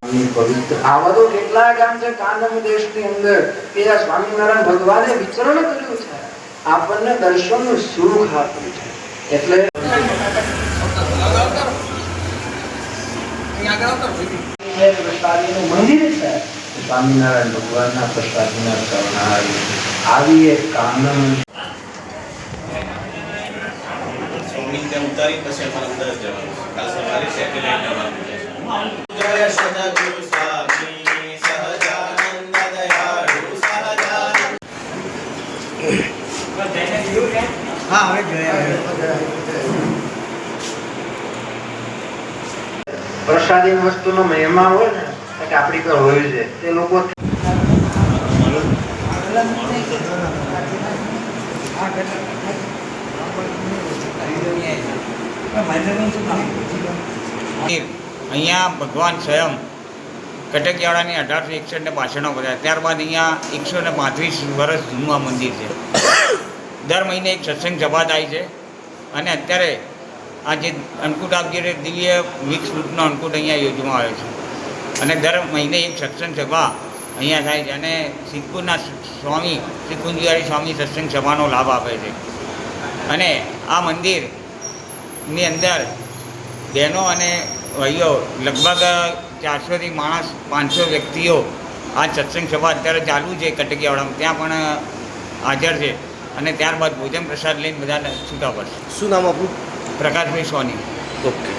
પવિત્ર આવા તો કેટલા ગામ છે કાનમ દેશની અંદર કે આ સ્વામિનારાયણ ભગવાને વિચરણ કર્યું છે, આપણને દર્શનનું સુખ આપ્યું છે. એટલે પ્રસાદીનું મંદિર છે, સ્વામિનારાયણ ભગવાનના પ્રસાદીના ચરણારી આવી એક કાનમ ઉતારી પછી અમારે અંદર જવાનું કાલ સવારે સેટેલાઇટ જવાનું છે. જય સદગુરુ સ્વામી સહજાનંદ દયાળુ સહજાનંદ. હા હવે ગયા પ્રસાદી વસ્તુનો મહિમા હોય ને કે આપણી પર હોય છે તે લોકો અહીંયા ભગવાન સ્વયં કટકિયાળાની 1861 બધા ત્યારબાદ અહીંયા 135 વર્ષ જૂનું આ મંદિર છે. દર મહિને એક સત્સંગ સભા થાય છે અને અત્યારે આ જે અન્નકૂટ આપજે દિવ્ય મિક્સ ફ્રૂટનો અન્નકૂટ અહીંયા યોજવામાં આવે છે અને દર મહિને એક સત્સંગ સભા અહીંયા થાય છે અને સિદ્ધપુરના સ્વામી શ્રી કુંજબિહારી સ્વામી સત્સંગ સભાનો લાભ આપે છે. અને આ મંદિરની અંદર બહેનો અને ભાઈઓ લગભગ 400થી માણસ 500 વ્યક્તિઓ આ સત્સંગ સભા અત્યારે ચાલુ છે કટકિયાવાડામાં, ત્યાં પણ હાજર છે અને ત્યારબાદ ભોજન પ્રસાદ લઈને બધા છૂટા પડશે. શું નામ આપણું? પ્રકાશભાઈ સોની. ઓકે.